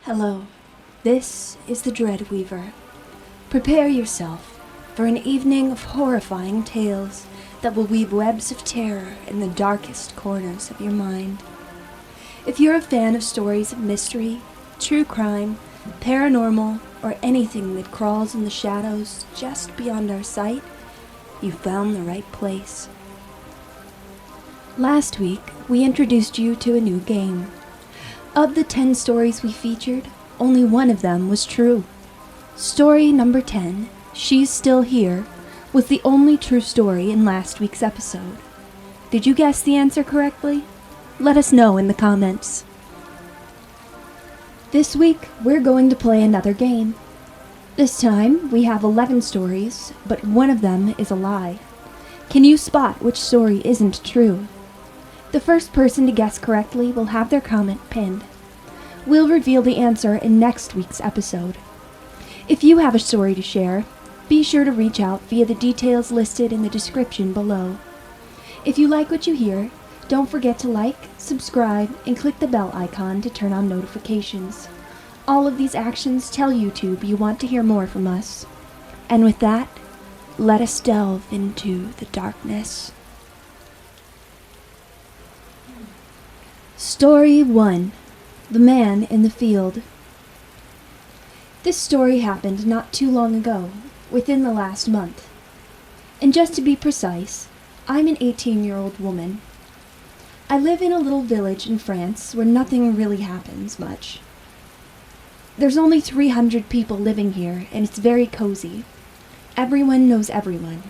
Hello, this is the Dreadweaver. Prepare yourself for an evening of horrifying tales that will weave webs of terror in the darkest corners of your mind. If you're a fan of stories of mystery, true crime, paranormal, or anything that crawls in the shadows just beyond our sight, you've found the right place. Last week, we introduced you to a new game. Of the 10 stories we featured, only one of them was true. Story number 10, She's Still Here, was the only true story in last week's episode. Did you guess the answer correctly? Let us know in the comments. This week, we're going to play another game. This time, we have 11 stories, but one of them is a lie. Can you spot which story isn't true? The first person to guess correctly will have their comment pinned. We'll reveal the answer in next week's episode. If you have a story to share, be sure to reach out via the details listed in the description below. If you like what you hear, don't forget to like, subscribe, and click the bell icon to turn on notifications. All of these actions tell YouTube you want to hear more from us. And with that, let us delve into the darkness. Story 1. The Man in the Field. This story happened not too long ago, within the last month. And just to be precise, I'm an 18-year-old woman. I live in a little village in France where nothing really happens much. There's only 300 people living here, and it's very cozy. Everyone knows everyone.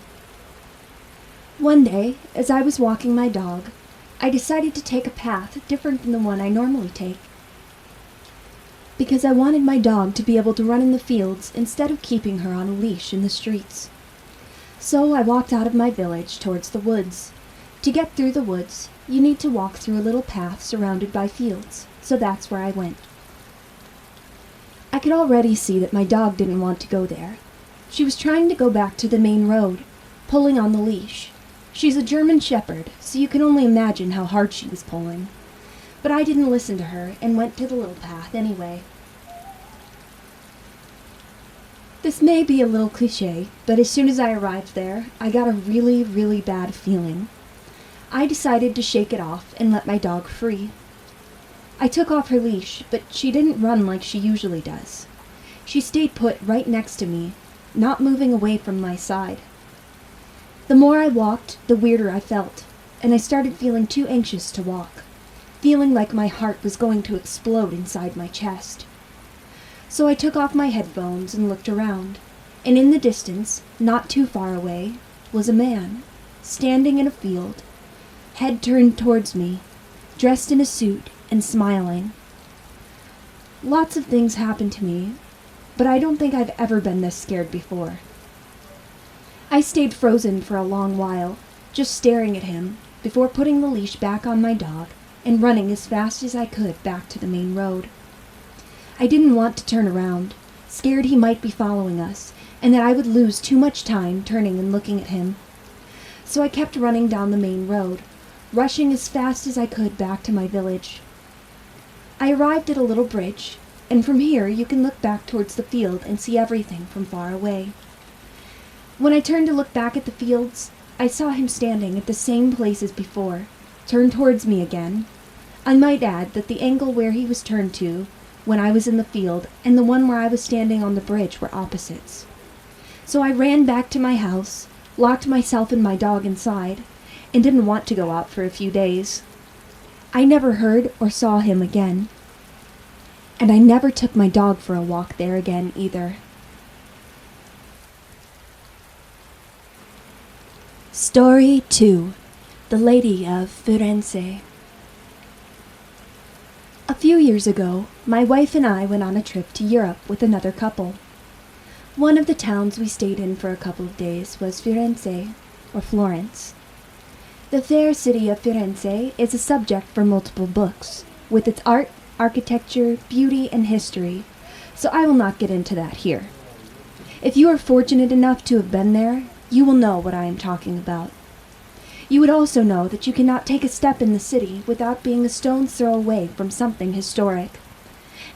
One day, as I was walking my dog, I decided to take a path different than the one I normally take, because I wanted my dog to be able to run in the fields instead of keeping her on a leash in the streets. So I walked out of my village towards the woods. To get through the woods, you need to walk through a little path surrounded by fields, so that's where I went. I could already see that my dog didn't want to go there. She was trying to go back to the main road, pulling on the leash. She's a German Shepherd, so you can only imagine how hard she was pulling. But I didn't listen to her and went to the little path anyway. This may be a little cliché, but as soon as I arrived there, I got a really, really bad feeling. I decided to shake it off and let my dog free. I took off her leash, but she didn't run like she usually does. She stayed put right next to me, not moving away from my side. The more I walked, the weirder I felt, and I started feeling too anxious to walk, feeling like my heart was going to explode inside my chest. So I took off my headphones and looked around, and in the distance, not too far away, was a man, standing in a field, head turned towards me, dressed in a suit and smiling. Lots of things happened to me, but I don't think I've ever been this scared before. I stayed frozen for a long while, just staring at him, before putting the leash back on my dog and running as fast as I could back to the main road. I didn't want to turn around, scared he might be following us, and that I would lose too much time turning and looking at him. So I kept running down the main road, rushing as fast as I could back to my village. I arrived at a little bridge, and from here you can look back towards the field and see everything from far away. When I turned to look back at the fields, I saw him standing at the same place as before, turned towards me again. I might add that the angle where he was turned to, when I was in the field, and the one where I was standing on the bridge were opposites. So I ran back to my house, locked myself and my dog inside, and didn't want to go out for a few days. I never heard or saw him again. And I never took my dog for a walk there again either. Story 2. The Lady of Firenze. A few years ago, my wife and I went on a trip to Europe with another couple. One of the towns we stayed in for a couple of days was Firenze, or Florence. The fair city of Firenze is a subject for multiple books, with its art, architecture, beauty, and history, so I will not get into that here. If you are fortunate enough to have been there, you will know what I am talking about. You would also know that you cannot take a step in the city without being a stone's throw away from something historic.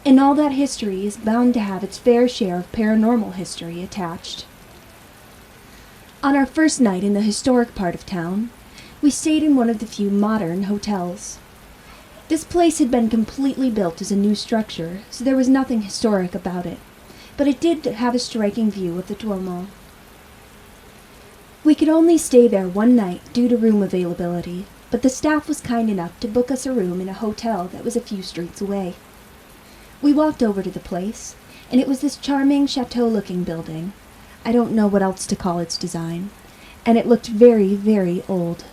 And all that history is bound to have its fair share of paranormal history attached. On our first night in the historic part of town, we stayed in one of the few modern hotels. This place had been completely built as a new structure, so there was nothing historic about it, but it did have a striking view of the Duomo. We could only stay there one night due to room availability, but the staff was kind enough to book us a room in a hotel that was a few streets away. We walked over to the place, and it was this charming chateau-looking building. I don't know what else to call its design, and it looked very, very old.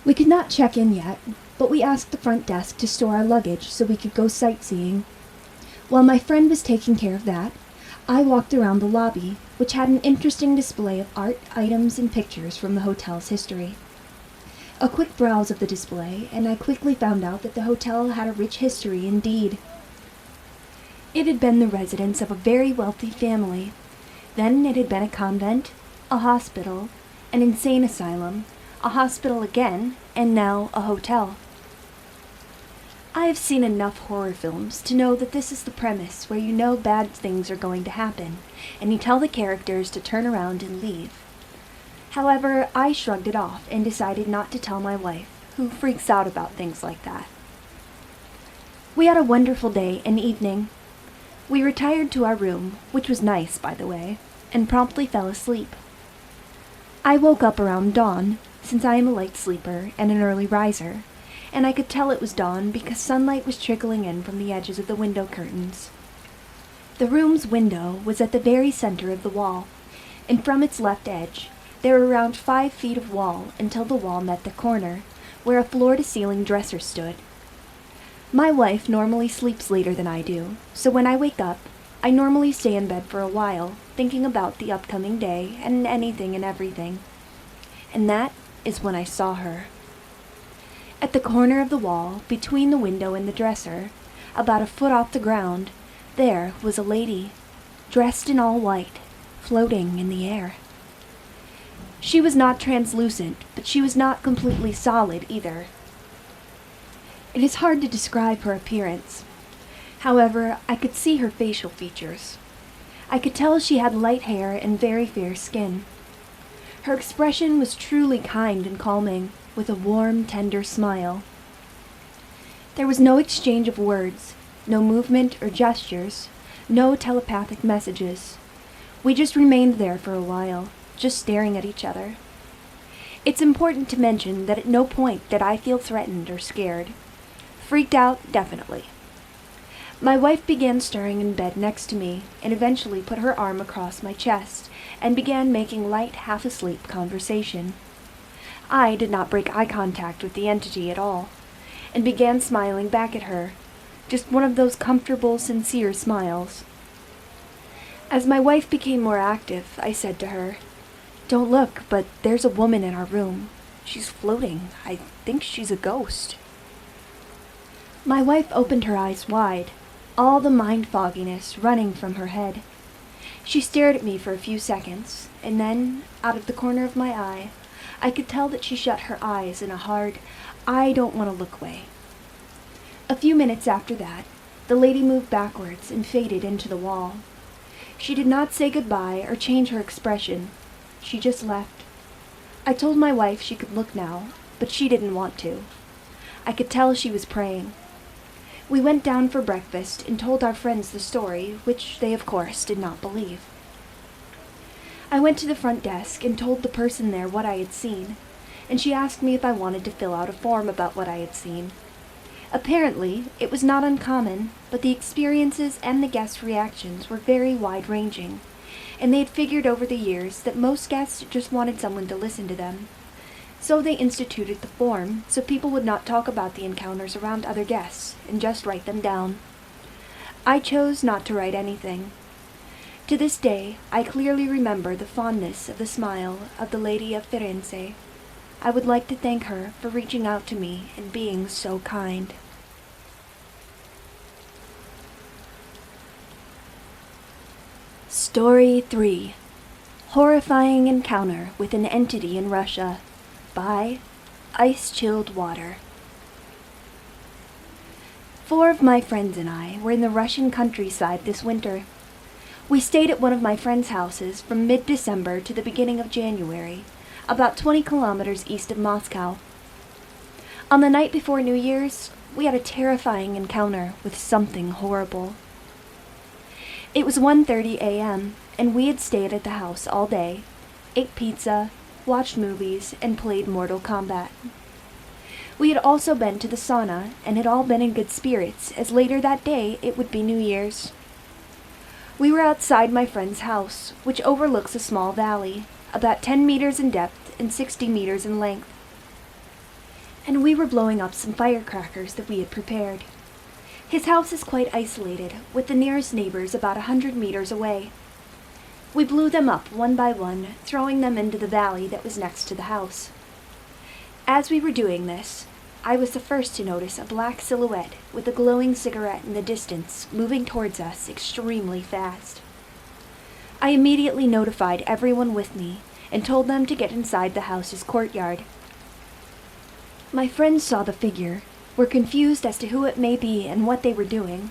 We could not check in yet, but we asked the front desk to store our luggage so we could go sightseeing. While my friend was taking care of that, I walked around the lobby, which had an interesting display of art, items, and pictures from the hotel's history. A quick browse of the display, and I quickly found out that the hotel had a rich history indeed. It had been the residence of a very wealthy family. Then it had been a convent, a hospital, an insane asylum, a hospital again, and now a hotel. I have seen enough horror films to know that this is the premise where you know bad things are going to happen, and you tell the characters to turn around and leave. However, I shrugged it off and decided not to tell my wife, who freaks out about things like that. We had a wonderful day and evening. We retired to our room, which was nice, by the way, and promptly fell asleep. I woke up around dawn, since I am a light sleeper and an early riser, and I could tell it was dawn because sunlight was trickling in from the edges of the window curtains. The room's window was at the very center of the wall, and from its left edge, there were around 5 feet of wall until the wall met the corner, where a floor-to-ceiling dresser stood. My wife normally sleeps later than I do, so when I wake up, I normally stay in bed for a while, thinking about the upcoming day and anything and everything. And that is when I saw her. At the corner of the wall, between the window and the dresser, about a foot off the ground, there was a lady, dressed in all white, floating in the air. She was not translucent, but she was not completely solid either. It is hard to describe her appearance. However, I could see her facial features. I could tell she had light hair and very fair skin. Her expression was truly kind and calming, with a warm, tender smile. There was no exchange of words, no movement or gestures, no telepathic messages. We just remained there for a while, just staring at each other. It's important to mention that at no point did I feel threatened or scared. Freaked out, definitely. My wife began stirring in bed next to me and eventually put her arm across my chest and began making light, half-asleep conversation. I did not break eye contact with the entity at all, and began smiling back at her, just one of those comfortable, sincere smiles. As my wife became more active, I said to her, "Don't look, but there's a woman in our room. She's floating. I think she's a ghost." My wife opened her eyes wide, all the mind fogginess running from her head. She stared at me for a few seconds, and then, out of the corner of my eye, I could tell that she shut her eyes in a hard, I don't want to look way. A few minutes after that, the lady moved backwards and faded into the wall. She did not say goodbye or change her expression. She just left. I told my wife she could look now, but she didn't want to. I could tell she was praying. We went down for breakfast and told our friends the story, which they, of course, did not believe. I went to the front desk and told the person there what I had seen, and she asked me if I wanted to fill out a form about what I had seen. Apparently, it was not uncommon, but the experiences and the guests' reactions were very wide-ranging, and they had figured over the years that most guests just wanted someone to listen to them. So they instituted the form so people would not talk about the encounters around other guests and just write them down. I chose not to write anything. To this day, I clearly remember the fondness of the smile of the lady of Firenze. I would like to thank her for reaching out to me and being so kind. Story 3. Horrifying Encounter with an Entity in Russia by Ice-Chilled Water. 4 of my friends and I were in the Russian countryside this winter. We stayed at one of my friends' houses from mid-December to the beginning of January, about 20 kilometers east of Moscow. On the night before New Year's, we had a terrifying encounter with something horrible. It was 1:30 a.m., and we had stayed at the house all day, ate pizza, watched movies, and played Mortal Kombat. We had also been to the sauna and had all been in good spirits, as later that day it would be New Year's. We were outside my friend's house, which overlooks a small valley, about 10 meters in depth and 60 meters in length. And we were blowing up some firecrackers that we had prepared. His house is quite isolated, with the nearest neighbors about 100 meters away. We blew them up one by one, throwing them into the valley that was next to the house. As we were doing this, I was the first to notice a black silhouette with a glowing cigarette in the distance moving towards us extremely fast. I immediately notified everyone with me and told them to get inside the house's courtyard. My friends saw the figure, were confused as to who it may be and what they were doing,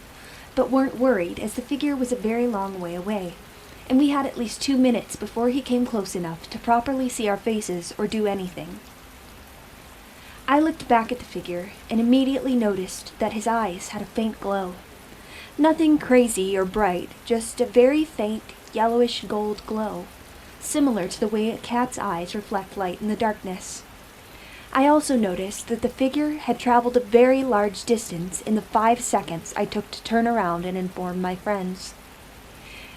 but weren't worried as the figure was a very long way away, and we had at least 2 minutes before he came close enough to properly see our faces or do anything. I looked back at the figure and immediately noticed that his eyes had a faint glow. Nothing crazy or bright, just a very faint yellowish gold glow, similar to the way a cat's eyes reflect light in the darkness. I also noticed that the figure had traveled a very large distance in the 5 seconds I took to turn around and inform my friends.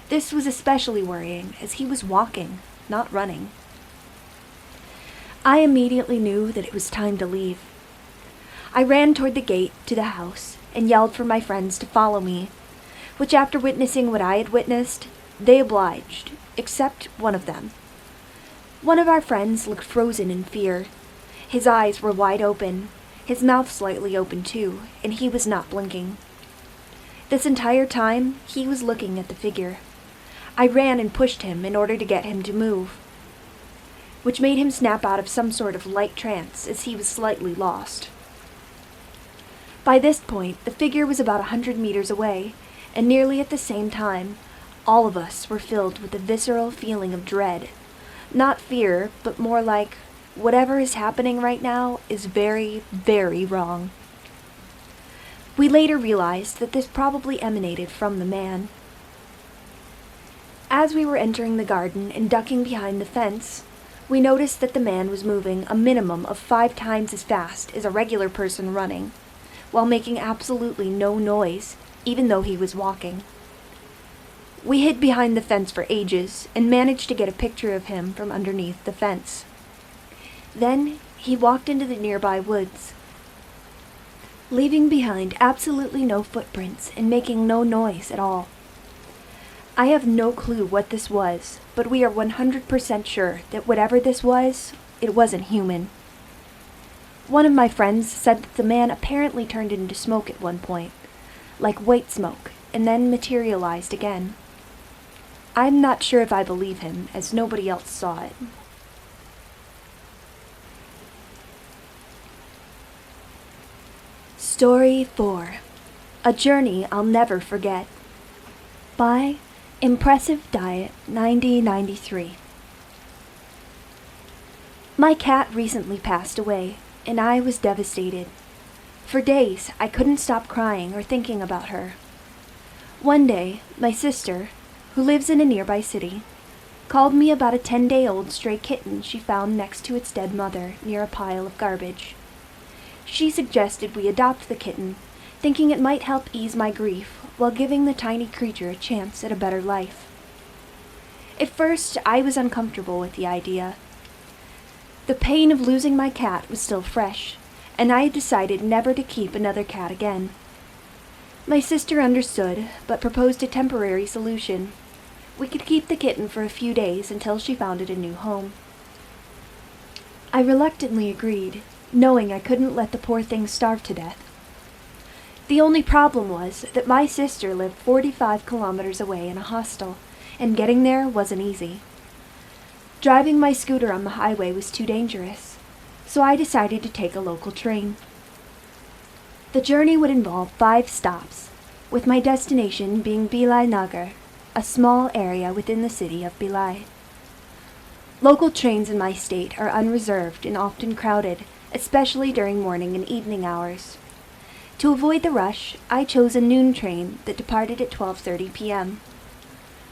This was especially worrying as he was walking, not running. I immediately knew that it was time to leave. I ran toward the gate to the house and yelled for my friends to follow me, which after witnessing what I had witnessed, they obliged, except one of them. One of our friends looked frozen in fear. His eyes were wide open, his mouth slightly open too, and he was not blinking. This entire time, he was looking at the figure. I ran and pushed him in order to get him to move, which made him snap out of some sort of light trance as he was slightly lost. By this point, the figure was about 100 meters away, and nearly at the same time, all of us were filled with a visceral feeling of dread. Not fear, but more like, whatever is happening right now is very, very wrong. We later realized that this probably emanated from the man. As we were entering the garden and ducking behind the fence, we noticed that the man was moving a minimum of 5 times as fast as a regular person running, while making absolutely no noise, even though he was walking. We hid behind the fence for ages and managed to get a picture of him from underneath the fence. Then he walked into the nearby woods, leaving behind absolutely no footprints and making no noise at all. I have no clue what this was, but we are 100% sure that whatever this was, it wasn't human. One of my friends said that the man apparently turned into smoke at one point, like white smoke, and then materialized again. I'm not sure if I believe him, as nobody else saw it. Story 4. A Journey I'll Never Forget. By Impressive Diet 9093. My cat recently passed away, and I was devastated. For days, I couldn't stop crying or thinking about her. One day, my sister, who lives in a nearby city, called me about a 10-day-old stray kitten she found next to its dead mother near a pile of garbage. She suggested we adopt the kitten, thinking it might help ease my grief while giving the tiny creature a chance at a better life. At first, I was uncomfortable with the idea. The pain of losing my cat was still fresh, and I had decided never to keep another cat again. My sister understood, but proposed a temporary solution. We could keep the kitten for a few days until she found it a new home. I reluctantly agreed, knowing I couldn't let the poor thing starve to death. The only problem was that my sister lived 45 kilometers away in a hostel, and getting there wasn't easy. Driving my scooter on the highway was too dangerous, so I decided to take a local train. The journey would involve 5 stops, with my destination being Bilai Nagar, a small area within the city of Bilai. Local trains in my state are unreserved and often crowded, especially during morning and evening hours. To avoid the rush, I chose a noon train that departed at 12:30 p.m.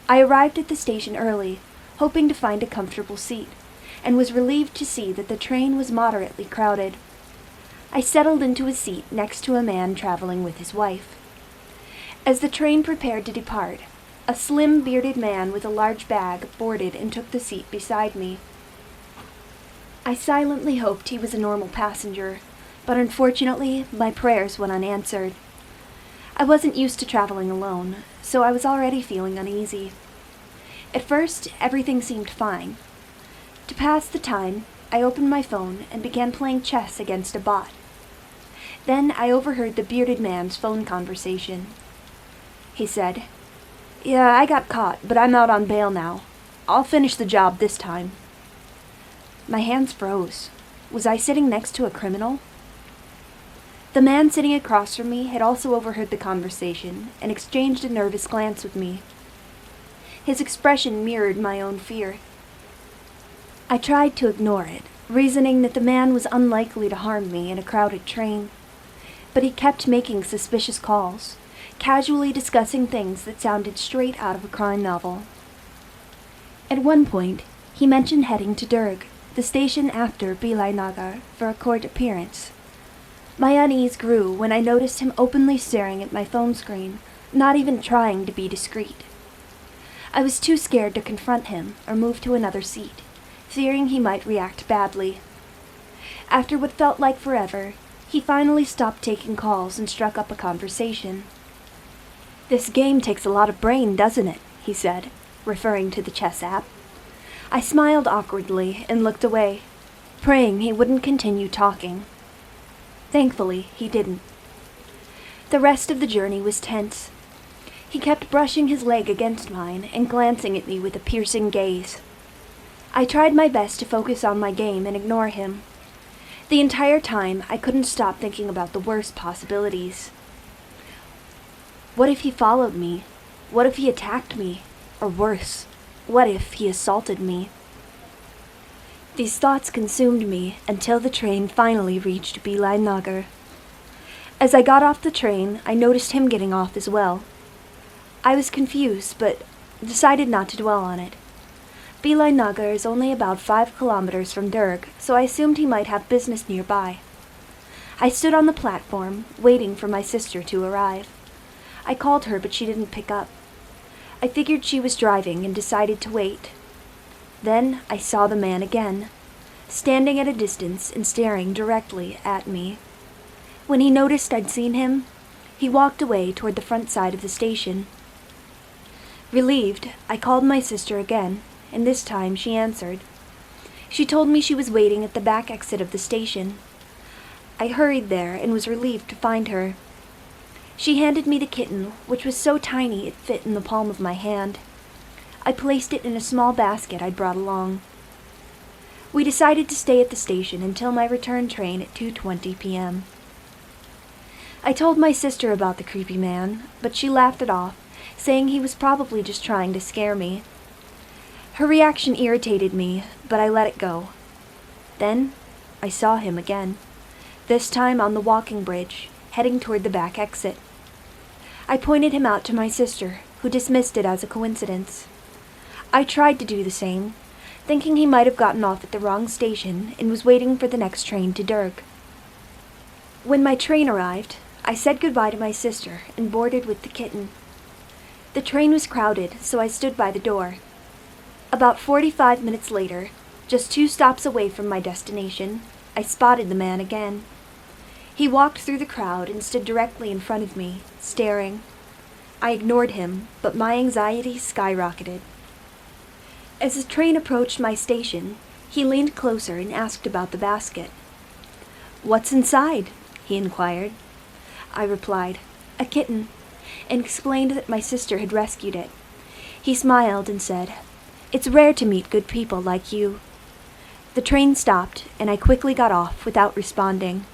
I arrived at the station early, hoping to find a comfortable seat, and was relieved to see that the train was moderately crowded. I settled into a seat next to a man traveling with his wife. As the train prepared to depart, a slim, bearded man with a large bag boarded and took the seat beside me. I silently hoped he was a normal passenger, but unfortunately, my prayers went unanswered. I wasn't used to traveling alone, so I was already feeling uneasy. At first, everything seemed fine. To pass the time, I opened my phone and began playing chess against a bot. Then I overheard the bearded man's phone conversation. He said, "Yeah, I got caught, but I'm out on bail now. I'll finish the job this time." My hands froze. Was I sitting next to a criminal? The man sitting across from me had also overheard the conversation and exchanged a nervous glance with me. His expression mirrored my own fear. I tried to ignore it, reasoning that the man was unlikely to harm me in a crowded train. But he kept making suspicious calls, casually discussing things that sounded straight out of a crime novel. At one point, he mentioned heading to Durg, the station after Bilai Nagar, for a court appearance. My unease grew when I noticed him openly staring at my phone screen, not even trying to be discreet. I was too scared to confront him or move to another seat, fearing he might react badly. After what felt like forever, he finally stopped taking calls and struck up a conversation. "This game takes a lot of brain, doesn't it?" he said, referring to the chess app. I smiled awkwardly and looked away, praying he wouldn't continue talking. Thankfully, he didn't. The rest of the journey was tense. He kept brushing his leg against mine and glancing at me with a piercing gaze. I tried my best to focus on my game and ignore him. The entire time, I couldn't stop thinking about the worst possibilities. What if he followed me? What if he attacked me? Or worse, what if he assaulted me? These thoughts consumed me until the train finally reached Bilai Nagar. As I got off the train, I noticed him getting off as well. I was confused, but decided not to dwell on it. Bilai Nagar is only about 5 kilometers from Durg, so I assumed he might have business nearby. I stood on the platform, waiting for my sister to arrive. I called her, but she didn't pick up. I figured she was driving and decided to wait. Then I saw the man again, standing at a distance and staring directly at me. When he noticed I'd seen him, he walked away toward the front side of the station. Relieved, I called my sister again, and this time she answered. She told me she was waiting at the back exit of the station. I hurried there and was relieved to find her. She handed me the kitten, which was so tiny it fit in the palm of my hand. I placed it in a small basket I'd brought along. We decided to stay at the station until my return train at 2:20 p.m. I told my sister about the creepy man, but she laughed it off, saying he was probably just trying to scare me. Her reaction irritated me, but I let it go. Then I saw him again, this time on the walking bridge, heading toward the back exit. I pointed him out to my sister, who dismissed it as a coincidence. I tried to do the same, thinking he might have gotten off at the wrong station and was waiting for the next train to Durg. When my train arrived, I said goodbye to my sister and boarded with the kitten. The train was crowded, so I stood by the door. About 45 minutes later, just 2 stops away from my destination, I spotted the man again. He walked through the crowd and stood directly in front of me, staring. I ignored him, but my anxiety skyrocketed. As the train approached my station, he leaned closer and asked about the basket. "What's inside?" he inquired. I replied, "A kitten," and explained that my sister had rescued it. He smiled and said, "It's rare to meet good people like you." The train stopped, and I quickly got off without responding.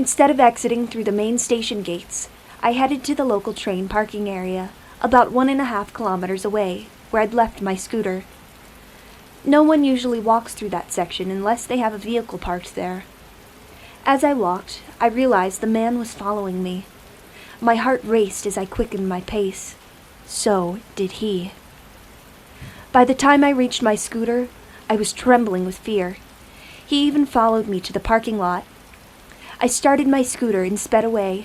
Instead of exiting through the main station gates, I headed to the local train parking area, about 1.5 kilometers away, where I'd left my scooter. No one usually walks through that section unless they have a vehicle parked there. As I walked, I realized the man was following me. My heart raced as I quickened my pace. So did he. By the time I reached my scooter, I was trembling with fear. He even followed me to the parking lot. I started my scooter and sped away,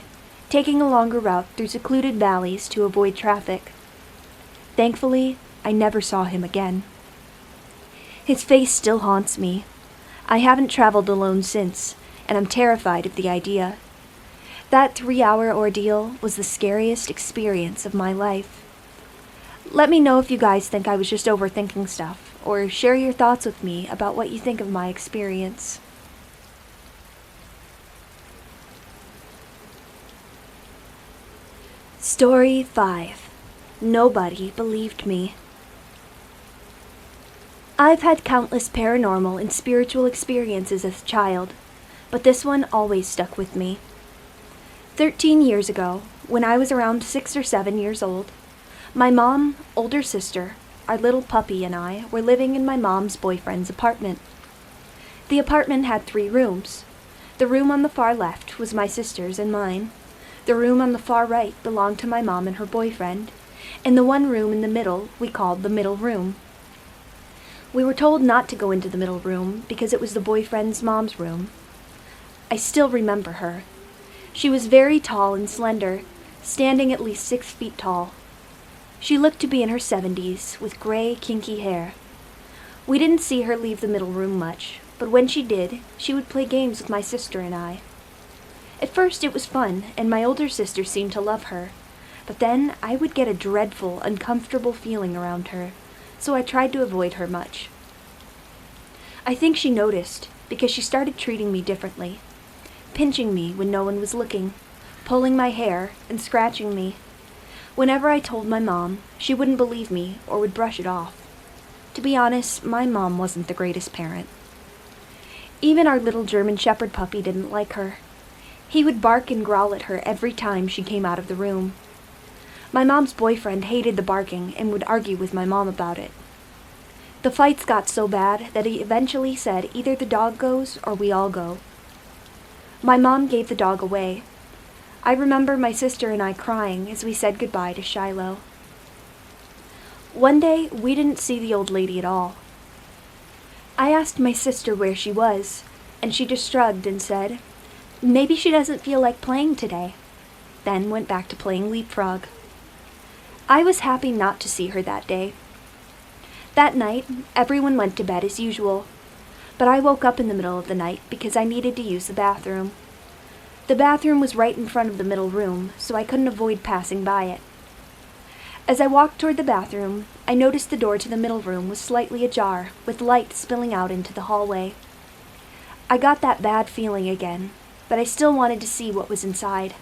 taking a longer route through secluded valleys to avoid traffic. Thankfully, I never saw him again. His face still haunts me. I haven't traveled alone since, and I'm terrified of the idea. That 3-hour ordeal was the scariest experience of my life. Let me know if you guys think I was just overthinking stuff, or share your thoughts with me about what you think of my experience. Story 5. Nobody believed me. I've had countless paranormal and spiritual experiences as a child, but this one always stuck with me. 13 years ago, when I was around 6 or 7 years old, my mom, older sister, our little puppy, and I were living in my mom's boyfriend's apartment. The apartment had 3 rooms. The room on the far left was my sister's and mine. The room on the far right belonged to my mom and her boyfriend, and the one room in the middle we called the middle room. We were told not to go into the middle room because it was the boyfriend's mom's room. I still remember her. She was very tall and slender, standing at least 6 feet tall. She looked to be in her 70s, with gray, kinky hair. We didn't see her leave the middle room much, but when she did, she would play games with my sister and I. At first it was fun, and my older sister seemed to love her, but then I would get a dreadful, uncomfortable feeling around her, so I tried to avoid her much. I think she noticed, because she started treating me differently, pinching me when no one was looking, pulling my hair, and scratching me. Whenever I told my mom, she wouldn't believe me or would brush it off. To be honest, my mom wasn't the greatest parent. Even our little German Shepherd puppy didn't like her. He would bark and growl at her every time she came out of the room. My mom's boyfriend hated the barking and would argue with my mom about it. The fights got so bad that he eventually said either the dog goes or we all go. My mom gave the dog away. I remember my sister and I crying as we said goodbye to Shiloh. One day, we didn't see the old lady at all. I asked my sister where she was, and she just shrugged and said, "Maybe she doesn't feel like playing today," then went back to playing leapfrog. I was happy not to see her that day. That night, everyone went to bed as usual, but I woke up in the middle of the night because I needed to use the bathroom. The bathroom was right in front of the middle room, so I couldn't avoid passing by it. As I walked toward the bathroom, I noticed the door to the middle room was slightly ajar, with light spilling out into the hallway. I got that bad feeling again, but I still wanted to see what was inside.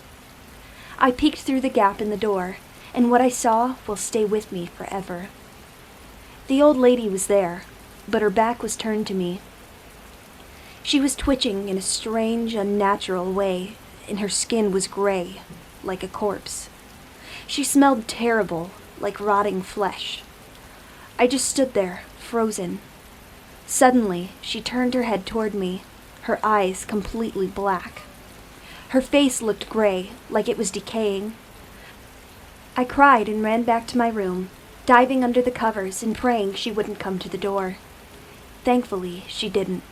I peeked through the gap in the door, and what I saw will stay with me forever. The old lady was there, but her back was turned to me. She was twitching in a strange, unnatural way, and her skin was gray, like a corpse. She smelled terrible, like rotting flesh. I just stood there, frozen. Suddenly, she turned her head toward me, her eyes completely black. Her face looked gray, like it was decaying. I cried and ran back to my room, diving under the covers and praying she wouldn't come to the door. Thankfully, she didn't.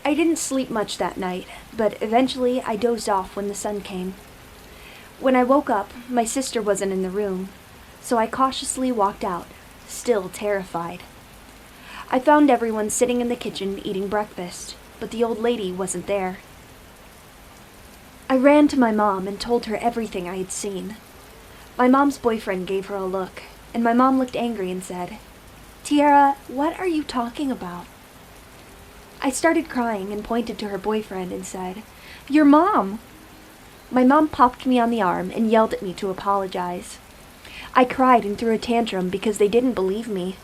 I didn't sleep much that night, but eventually I dozed off when the sun came. When I woke up, my sister wasn't in the room, so I cautiously walked out, still terrified. I found everyone sitting in the kitchen eating breakfast, but the old lady wasn't there. I ran to my mom and told her everything I had seen. My mom's boyfriend gave her a look, and my mom looked angry and said, "Tiara, what are you talking about?" I started crying and pointed to her boyfriend and said, "Your mom!" My mom popped me on the arm and yelled at me to apologize. I cried and threw a tantrum because they didn't believe me.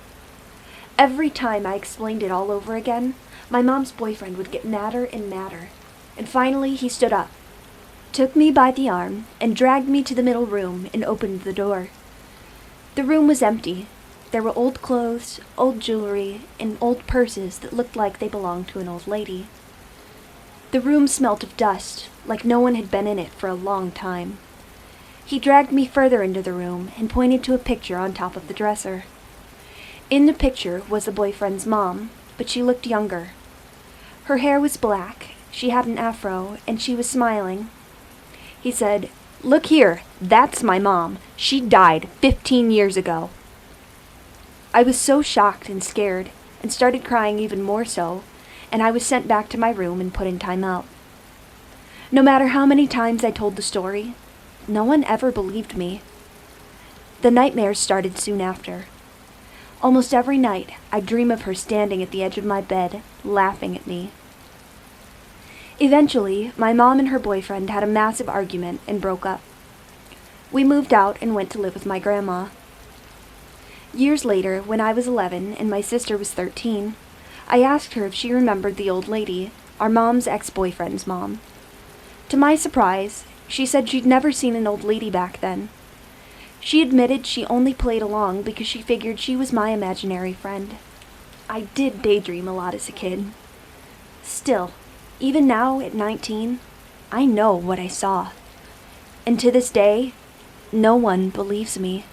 Every time I explained it all over again, my mom's boyfriend would get madder and madder. and finally he stood up, took me by the arm, and dragged me to the middle room and opened the door. The room was empty. There were old clothes, old jewelry, and old purses that looked like they belonged to an old lady. The room smelt of dust, like no one had been in it for a long time. He dragged me further into the room and pointed to a picture on top of the dresser. In the picture was the boyfriend's mom, but she looked younger. Her hair was black, she had an afro, and she was smiling. He said, "Look here, that's my mom. She died 15 years ago." I was so shocked and scared, and started crying even more so, and I was sent back to my room and put in timeout. No matter how many times I told the story, no one ever believed me. The nightmares started soon after. Almost every night, I'd dream of her standing at the edge of my bed, laughing at me. Eventually, my mom and her boyfriend had a massive argument and broke up. We moved out and went to live with my grandma. Years later, when I was 11 and my sister was 13, I asked her if she remembered the old lady, our mom's ex-boyfriend's mom. To my surprise, she said she'd never seen an old lady back then. She admitted she only played along because she figured she was my imaginary friend. I did daydream a lot as a kid. Still, even now at 19, I know what I saw. And to this day, no one believes me.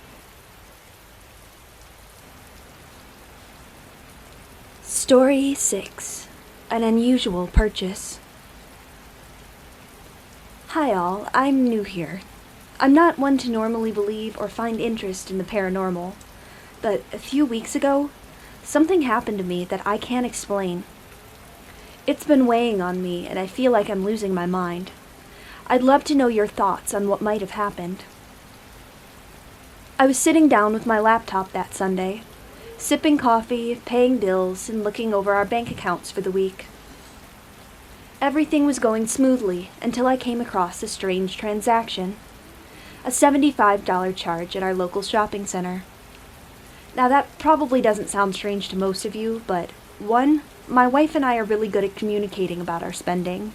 Story 6. An Unusual Purchase. Hi all, I'm new here. I'm not one to normally believe or find interest in the paranormal, but a few weeks ago, something happened to me that I can't explain. It's been weighing on me, and I feel like I'm losing my mind. I'd love to know your thoughts on what might have happened. I was sitting down with my laptop that Sunday, sipping coffee, paying bills, and looking over our bank accounts for the week. Everything was going smoothly until I came across a strange transaction. A $75 charge at our local shopping center. Now that probably doesn't sound strange to most of you, but 1, my wife and I are really good at communicating about our spending,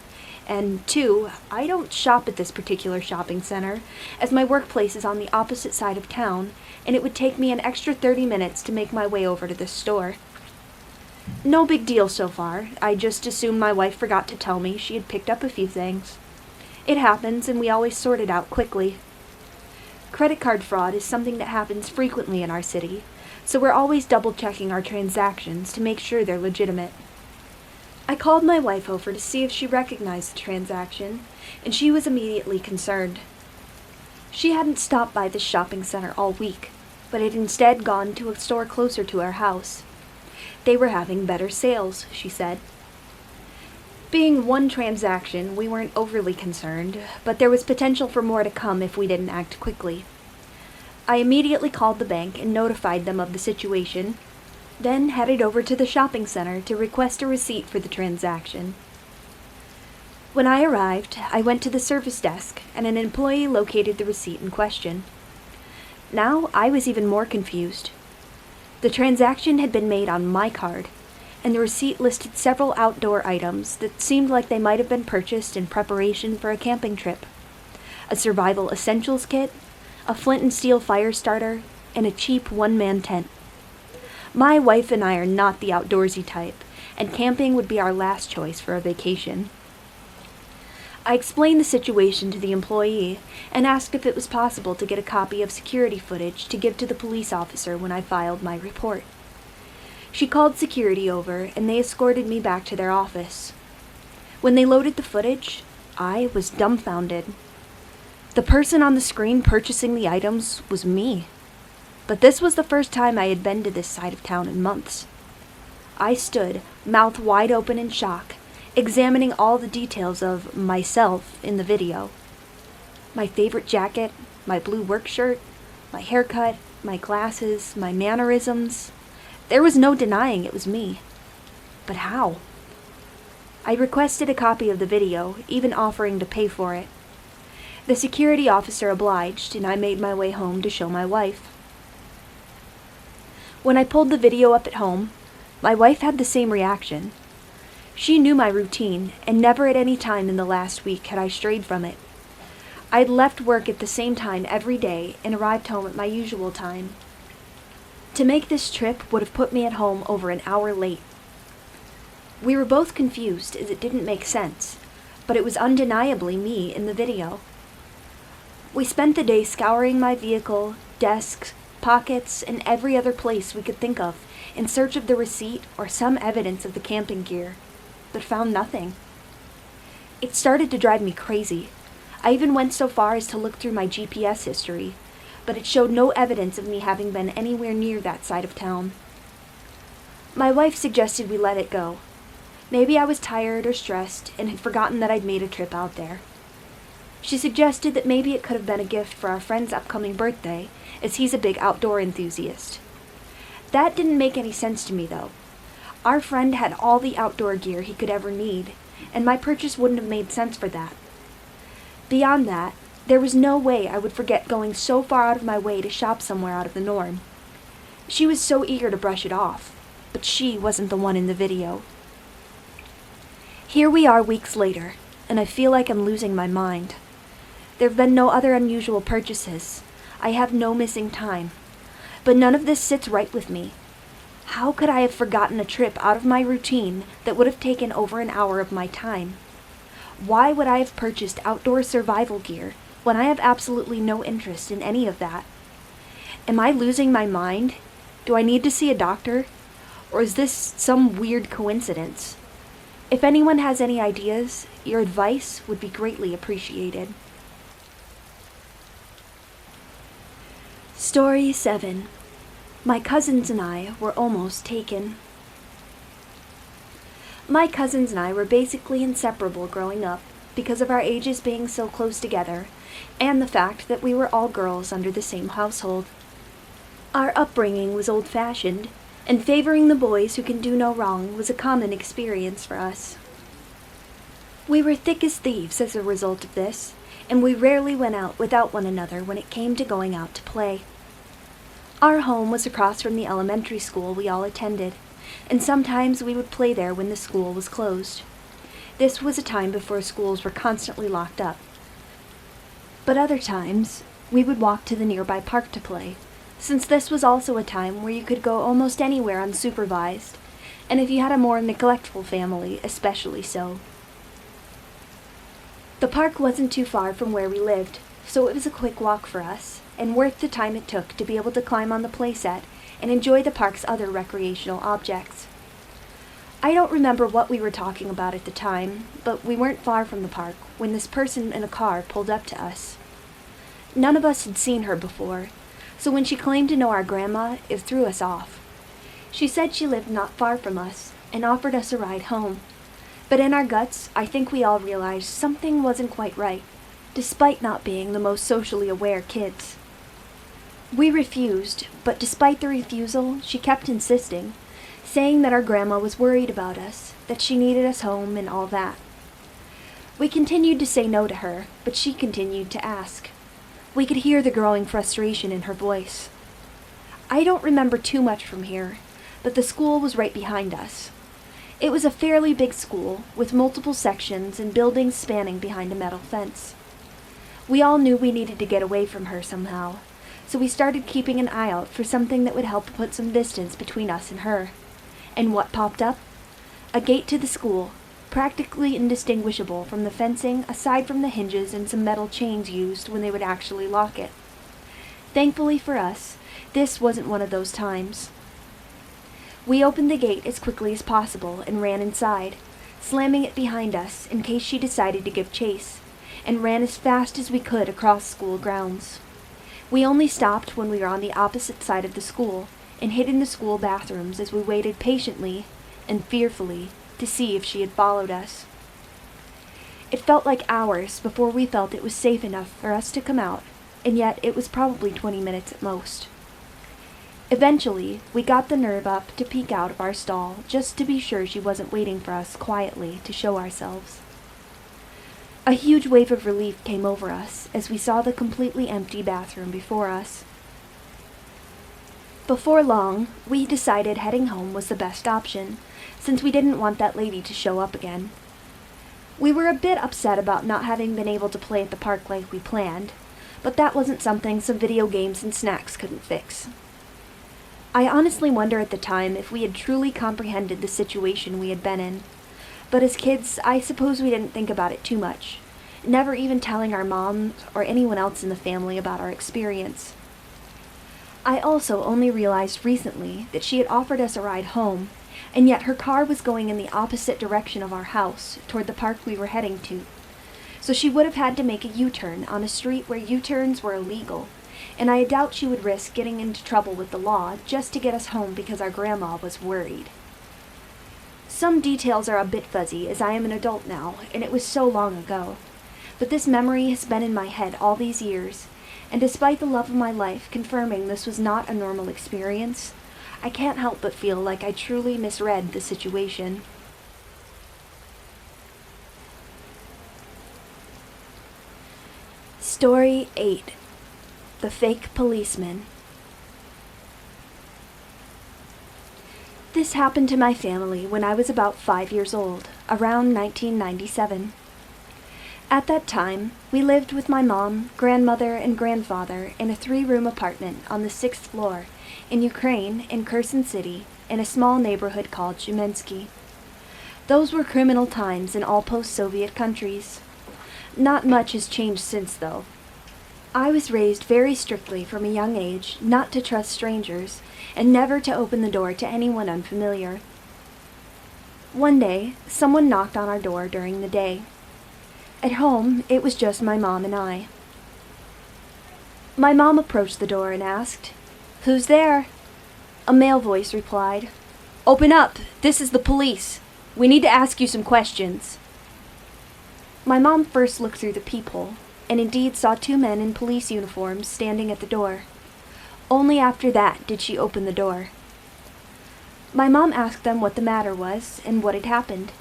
and 2, I don't shop at this particular shopping center, as my workplace is on the opposite side of town, and it would take me an extra 30 minutes to make my way over to this store. No big deal so far. I just assumed my wife forgot to tell me she had picked up a few things. It happens, and we always sort it out quickly. Credit card fraud is something that happens frequently in our city, so we're always double-checking our transactions to make sure they're legitimate. I called my wife over to see if she recognized the transaction, and she was immediately concerned. She hadn't stopped by the shopping center all week, but had instead gone to a store closer to our house. They were having better sales, she said. Being one transaction, we weren't overly concerned, but there was potential for more to come if we didn't act quickly. I immediately called the bank and notified them of the situation, then headed over to the shopping center to request a receipt for the transaction. When I arrived, I went to the service desk, and an employee located the receipt in question. Now I was even more confused. The transaction had been made on my card, and the receipt listed several outdoor items that seemed like they might have been purchased in preparation for a camping trip. A survival essentials kit, a flint and steel fire starter, and a cheap one-man tent. My wife and I are not the outdoorsy type, and camping would be our last choice for a vacation. I explained the situation to the employee and asked if it was possible to get a copy of security footage to give to the police officer when I filed my report. She called security over, and they escorted me back to their office. When they loaded the footage, I was dumbfounded. The person on the screen purchasing the items was me. But this was the first time I had been to this side of town in months. I stood, mouth wide open in shock, examining all the details of myself in the video. My favorite jacket, my blue work shirt, my haircut, my glasses, my mannerisms. There was no denying it was me. But how? I requested a copy of the video, even offering to pay for it. The security officer obliged, and I made my way home to show my wife. When I pulled the video up at home, my wife had the same reaction. She knew my routine, and never at any time in the last week had I strayed from it. I had left work at the same time every day and arrived home at my usual time. To make this trip would have put me at home over an hour late. We were both confused as it didn't make sense, but it was undeniably me in the video. We spent the day scouring my vehicle, desks, pockets, and every other place we could think of in search of the receipt or some evidence of the camping gear, but found nothing. It started to drive me crazy. I even went so far as to look through my GPS history, but it showed no evidence of me having been anywhere near that side of town. My wife suggested we let it go. Maybe I was tired or stressed and had forgotten that I'd made a trip out there. She suggested that maybe it could have been a gift for our friend's upcoming birthday, as he's a big outdoor enthusiast. That didn't make any sense to me, though. Our friend had all the outdoor gear he could ever need, and my purchase wouldn't have made sense for that. Beyond that, there was no way I would forget going so far out of my way to shop somewhere out of the norm. She was so eager to brush it off, but she wasn't the one in the video. Here we are weeks later, and I feel like I'm losing my mind. There have been no other unusual purchases. I have no missing time. But none of this sits right with me. How could I have forgotten a trip out of my routine that would have taken over an hour of my time? Why would I have purchased outdoor survival gear when I have absolutely no interest in any of that? Am I losing my mind? Do I need to see a doctor? Or is this some weird coincidence? If anyone has any ideas, your advice would be greatly appreciated. Story 7. My cousins and I were almost taken. My cousins and I were basically inseparable growing up because of our ages being so close together and the fact that we were all girls under the same household. Our upbringing was old-fashioned, and favoring the boys who can do no wrong was a common experience for us. We were thick as thieves as a result of this, and we rarely went out without one another when it came to going out to play. Our home was across from the elementary school we all attended, and sometimes we would play there when the school was closed. This was a time before schools were constantly locked up. But other times, we would walk to the nearby park to play, since this was also a time where you could go almost anywhere unsupervised, and if you had a more neglectful family, especially so. The park wasn't too far from where we lived, so it was a quick walk for us, and worth the time it took to be able to climb on the playset and enjoy the park's other recreational objects. I don't remember what we were talking about at the time, but we weren't far from the park when this person in a car pulled up to us. None of us had seen her before, so when she claimed to know our grandma, it threw us off. She said she lived not far from us and offered us a ride home, but in our guts, I think we all realized something wasn't quite right, despite not being the most socially aware kids. We refused, but despite the refusal, she kept insisting, saying that our grandma was worried about us, that she needed us home and all that. We continued to say no to her, but she continued to ask. We could hear the growing frustration in her voice. I don't remember too much from here, but the school was right behind us. It was a fairly big school, with multiple sections and buildings spanning behind a metal fence. We all knew we needed to get away from her somehow, so we started keeping an eye out for something that would help put some distance between us and her. And what popped up? A gate to the school, practically indistinguishable from the fencing aside from the hinges and some metal chains used when they would actually lock it. Thankfully for us, this wasn't one of those times. We opened the gate as quickly as possible and ran inside, slamming it behind us in case she decided to give chase, and ran as fast as we could across school grounds. We only stopped when we were on the opposite side of the school and hid in the school bathrooms as we waited patiently and fearfully to see if she had followed us. It felt like hours before we felt it was safe enough for us to come out, and yet it was probably 20 minutes at most. Eventually, we got the nerve up to peek out of our stall just to be sure she wasn't waiting for us quietly to show ourselves. A huge wave of relief came over us as we saw the completely empty bathroom before us. Before long, we decided heading home was the best option, since we didn't want that lady to show up again. We were a bit upset about not having been able to play at the park like we planned, but that wasn't something some video games and snacks couldn't fix. I honestly wonder at the time if we had truly comprehended the situation we had been in, but as kids, I suppose we didn't think about it too much, never even telling our mom or anyone else in the family about our experience. I also only realized recently that she had offered us a ride home, and yet her car was going in the opposite direction of our house, toward the park we were heading to. So she would have had to make a U-turn on a street where U-turns were illegal, and I doubt she would risk getting into trouble with the law just to get us home because our grandma was worried. Some details are a bit fuzzy as I am an adult now, and it was so long ago, but this memory has been in my head all these years, and despite the love of my life confirming this was not a normal experience, I can't help but feel like I truly misread the situation. Story 8. The Fake Policeman. This happened to my family when I was about 5 years old, around 1997. At that time, we lived with my mom, grandmother, and grandfather in a 3-room apartment on the 6th floor in Ukraine, in Kherson City, in a small neighborhood called Reminiscing. Those were criminal times in all post-Soviet countries. Not much has changed since, though. I was raised very strictly from a young age not to trust strangers and never to open the door to anyone unfamiliar. One day, someone knocked on our door during the day. At home, it was just my mom and I. My mom approached the door and asked, "Who's there?" A male voice replied, "Open up! This is the police. We need to ask you some questions." My mom first looked through the peephole, and indeed saw 2 men in police uniforms standing at the door. Only after that did she open the door. My mom asked them what the matter was and what had happened.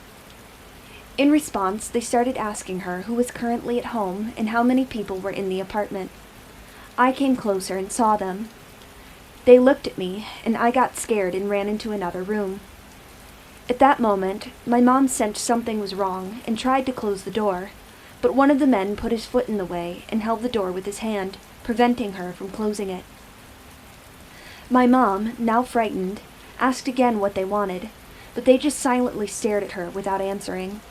In response, they started asking her who was currently at home and how many people were in the apartment. I came closer and saw them. They looked at me, and I got scared and ran into another room. At that moment, my mom sensed something was wrong and tried to close the door, but one of the men put his foot in the way and held the door with his hand, preventing her from closing it. My mom, now frightened, asked again what they wanted, but they just silently stared at her without answering.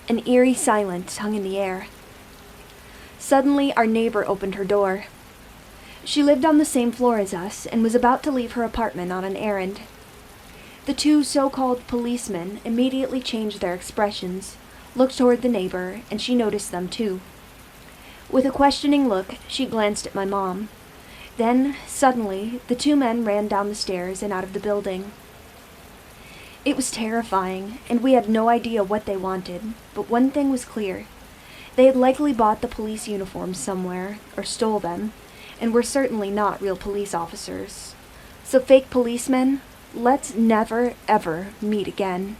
An eerie silence hung in the air. Suddenly, our neighbor opened her door. She lived on the same floor as us and was about to leave her apartment on an errand. The 2 so-called policemen immediately changed their expressions, looked toward the neighbor, and she noticed them too. With a questioning look, she glanced at my mom. Then, suddenly, the 2 men ran down the stairs and out of the building. It was terrifying, and we had no idea what they wanted, but one thing was clear. They had likely bought the police uniforms somewhere, or stole them, and were certainly not real police officers. So fake policemen, let's never, ever meet again.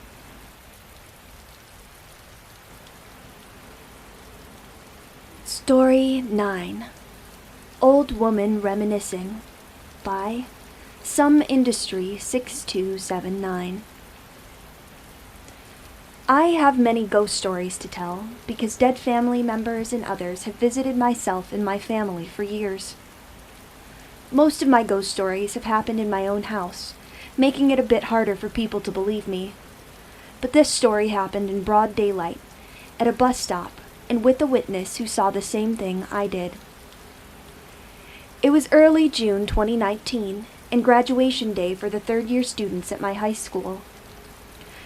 Story 9. Old Woman Reminiscing by Some Industry 6279. I have many ghost stories to tell because dead family members and others have visited myself and my family for years. Most of my ghost stories have happened in my own house, making it a bit harder for people to believe me. But this story happened in broad daylight, at a bus stop, and with a witness who saw the same thing I did. It was early June 2019, and graduation day for the 3rd-year students at my high school.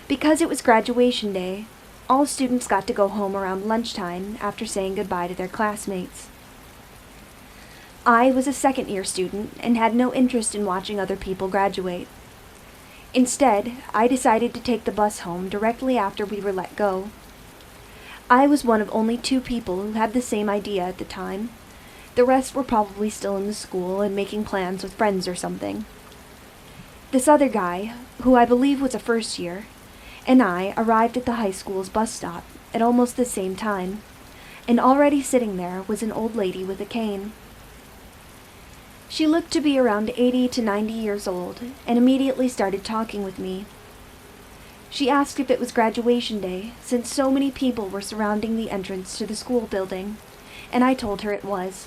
Because it was graduation day, all students got to go home around lunchtime after saying goodbye to their classmates. I was a 2nd-year student and had no interest in watching other people graduate. Instead, I decided to take the bus home directly after we were let go. I was one of only 2 people who had the same idea at the time. The rest were probably still in the school and making plans with friends or something. This other guy, who I believe was a 1st year, and I arrived at the high school's bus stop at almost the same time, and already sitting there was an old lady with a cane. She looked to be around 80 to 90 years old and immediately started talking with me. She asked if it was graduation day, since so many people were surrounding the entrance to the school building, and I told her it was.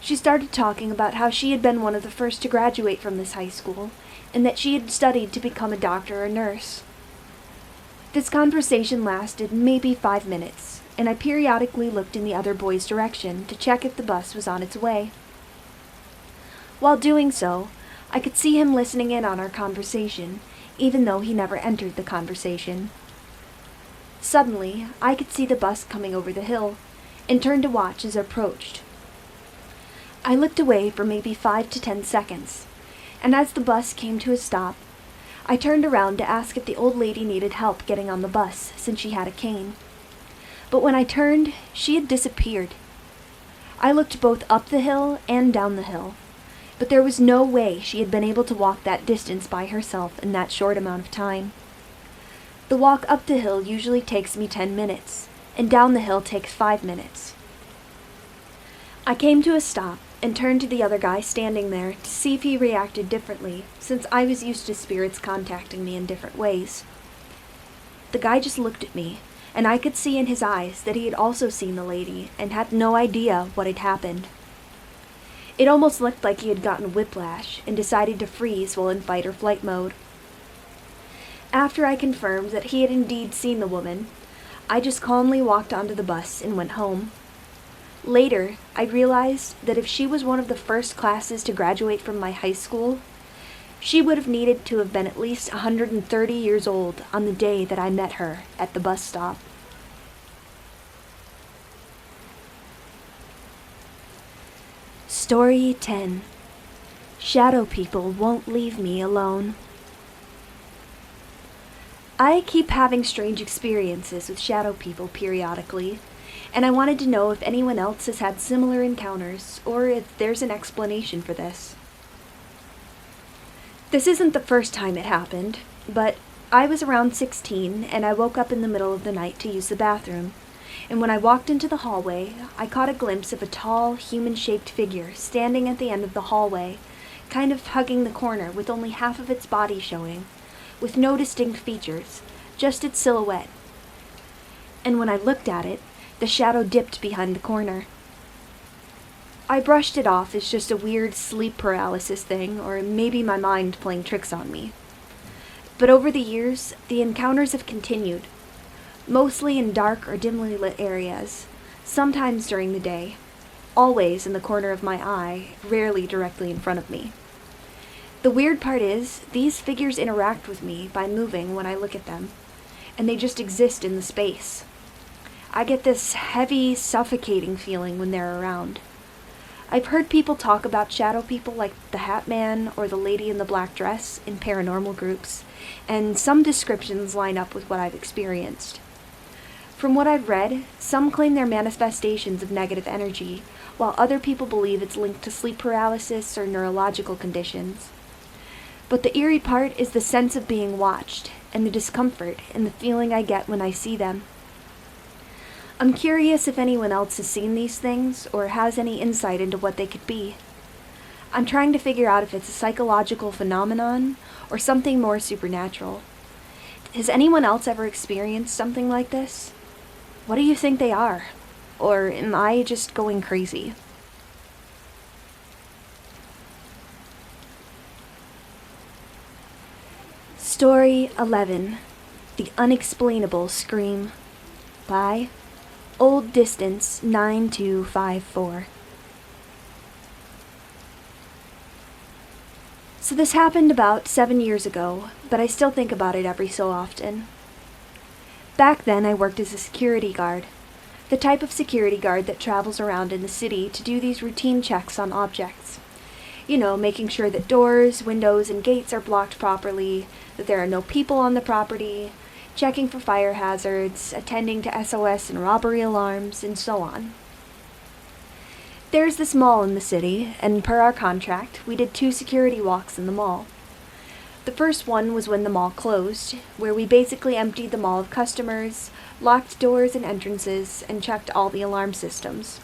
She started talking about how she had been one of the first to graduate from this high school, and that she had studied to become a doctor or nurse. This conversation lasted maybe 5 minutes, and I periodically looked in the other boy's direction to check if the bus was on its way. While doing so, I could see him listening in on our conversation, even though he never entered the conversation. Suddenly, I could see the bus coming over the hill, and turned to watch as it approached. I looked away for maybe 5 to 10 seconds, and as the bus came to a stop, I turned around to ask if the old lady needed help getting on the bus since she had a cane. But when I turned, she had disappeared. I looked both up the hill and down the hill, but there was no way she had been able to walk that distance by herself in that short amount of time. The walk up the hill usually takes me 10 minutes, and down the hill takes 5 minutes. I came to a stop and turned to the other guy standing there to see if he reacted differently, since I was used to spirits contacting me in different ways. The guy just looked at me, and I could see in his eyes that he had also seen the lady and had no idea what had happened. It almost looked like he had gotten whiplash and decided to freeze while in fight or flight mode. After I confirmed that he had indeed seen the woman, I just calmly walked onto the bus and went home. Later, I realized that if she was one of the first classes to graduate from my high school, she would have needed to have been at least 130 years old on the day that I met her at the bus stop. Story 10. Shadow people won't leave me alone. I keep having strange experiences with shadow people periodically, and I wanted to know if anyone else has had similar encounters, or if there's an explanation for this. This isn't the first time it happened, but I was around 16 and I woke up in the middle of the night to use the bathroom, and when I walked into the hallway, I caught a glimpse of a tall, human-shaped figure standing at the end of the hallway, kind of hugging the corner with only half of its body showing, with no distinct features, just its silhouette. And when I looked at it, the shadow dipped behind the corner. I brushed it off as just a weird sleep paralysis thing, or maybe my mind playing tricks on me. But over the years, the encounters have continued, mostly in dark or dimly lit areas, sometimes during the day, always in the corner of my eye, rarely directly in front of me. The weird part is, these figures interact with me by moving when I look at them, and they just exist in the space. I get this heavy, suffocating feeling when they're around. I've heard people talk about shadow people like the Hat Man or the Lady in the Black Dress in paranormal groups, and some descriptions line up with what I've experienced. From what I've read, some claim they're manifestations of negative energy, while other people believe it's linked to sleep paralysis or neurological conditions. But the eerie part is the sense of being watched, and the discomfort and the feeling I get when I see them. I'm curious if anyone else has seen these things or has any insight into what they could be. I'm trying to figure out if it's a psychological phenomenon or something more supernatural. Has anyone else ever experienced something like this? What do you think they are? Or am I just going crazy? Story 11. The Unexplainable Scream by Old Distance 9254. So this happened about 7 years ago, but I still think about it every so often. Back then I worked as a security guard, the type of security guard that travels around in the city to do these routine checks on objects. You know, making sure that doors, windows, and gates are blocked properly, that there are no people on the property, checking for fire hazards, attending to SOS and robbery alarms, and so on. There's this mall in the city, and per our contract, we did 2 security walks in the mall. The first one was when the mall closed, where we basically emptied the mall of customers, locked doors and entrances, and checked all the alarm systems.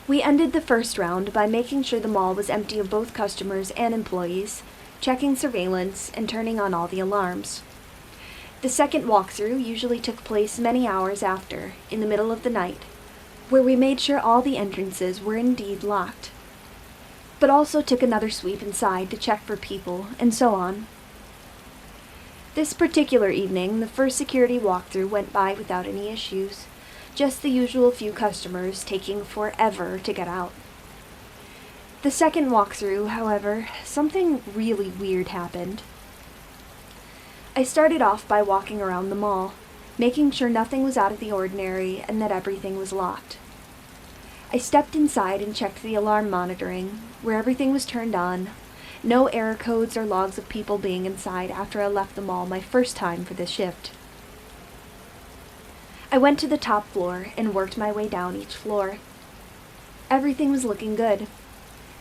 We ended the first round by making sure the mall was empty of both customers and employees, checking surveillance, and turning on all the alarms. The second walkthrough usually took place many hours after, in the middle of the night, where we made sure all the entrances were indeed locked, but also took another sweep inside to check for people, and so on. This particular evening, the first security walkthrough went by without any issues, just the usual few customers taking forever to get out. The second walkthrough, however, something really weird happened. I started off by walking around the mall, making sure nothing was out of the ordinary and that everything was locked. I stepped inside and checked the alarm monitoring, where everything was turned on. No error codes or logs of people being inside after I left the mall my first time for this shift. I went to the top floor and worked my way down each floor. Everything was looking good.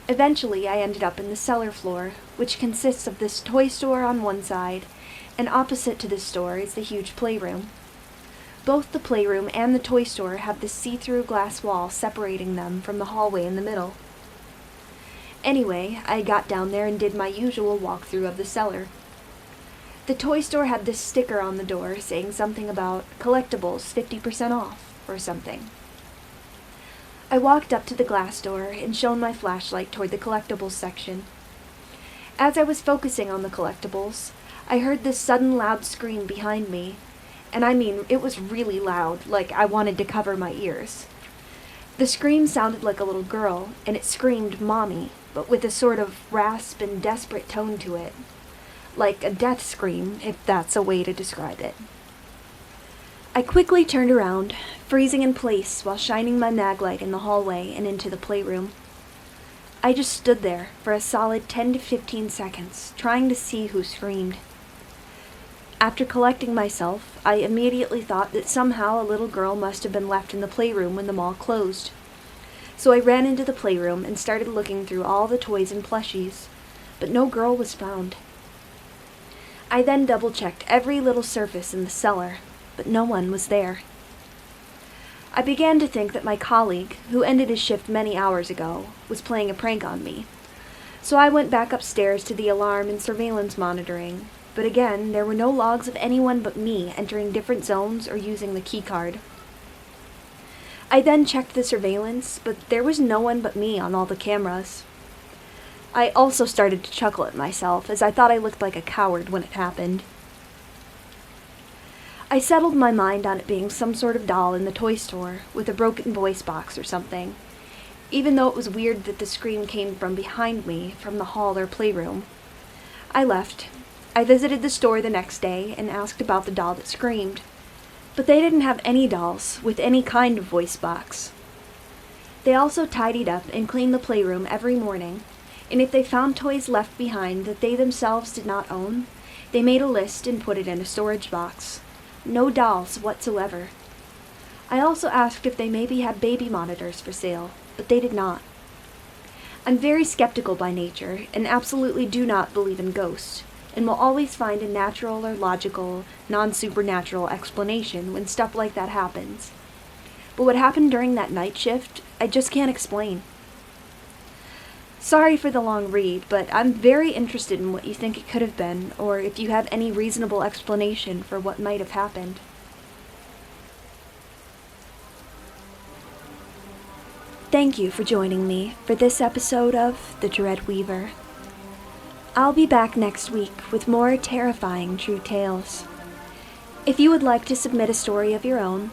Eventually, I ended up in the cellar floor, which consists of this toy store on one side, and opposite to this store is the huge playroom. Both the playroom and the toy store have this see-through glass wall separating them from the hallway in the middle. Anyway, I got down there and did my usual walkthrough of the cellar. The toy store had this sticker on the door saying something about collectibles 50% off or something. I walked up to the glass door and shone my flashlight toward the collectibles section. As I was focusing on the collectibles, I heard this sudden loud scream behind me, and I mean, it was really loud, like I wanted to cover my ears. The scream sounded like a little girl, and it screamed "Mommy," but with a sort of rasp and desperate tone to it. Like a death scream, if that's a way to describe it. I quickly turned around, freezing in place while shining my mag light in the hallway and into the playroom. I just stood there for a solid 10 to 15 seconds, trying to see who screamed. After collecting myself, I immediately thought that somehow a little girl must have been left in the playroom when the mall closed. So I ran into the playroom and started looking through all the toys and plushies, but no girl was found. I then double-checked every little surface in the cellar, but no one was there. I began to think that my colleague, who ended his shift many hours ago, was playing a prank on me. So I went back upstairs to the alarm and surveillance monitoring, but again, there were no logs of anyone but me entering different zones or using the keycard. I then checked the surveillance, but there was no one but me on all the cameras. I also started to chuckle at myself, as I thought I looked like a coward when it happened. I settled my mind on it being some sort of doll in the toy store, with a broken voice box or something, even though it was weird that the scream came from behind me, from the hall or playroom. I left. I visited the store the next day and asked about the doll that screamed, but they didn't have any dolls with any kind of voice box. They also tidied up and cleaned the playroom every morning, and if they found toys left behind that they themselves did not own, they made a list and put it in a storage box. No dolls whatsoever. I also asked if they maybe had baby monitors for sale, but they did not. I'm very skeptical by nature and absolutely do not believe in ghosts, and will always find a natural or logical, non-supernatural explanation when stuff like that happens. But what happened during that night shift, I just can't explain. Sorry for the long read, but I'm very interested in what you think it could have been, or if you have any reasonable explanation for what might have happened. Thank you for joining me for this episode of The Dread Weaver. I'll be back next week with more terrifying true tales. If you would like to submit a story of your own,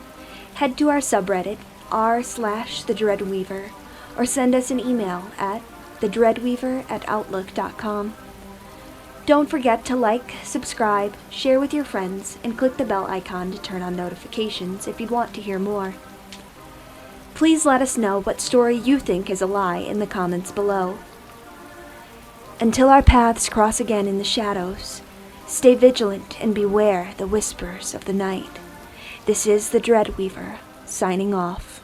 head to our subreddit r/thedreadweaver, or send us an email at thedreadweaver@outlook.com. Don't forget to like, subscribe, share with your friends, and click the bell icon to turn on notifications if you'd want to hear more. Please let us know what story you think is a lie in the comments below. Until our paths cross again in the shadows, stay vigilant and beware the whispers of the night. This is the Dreadweaver, signing off.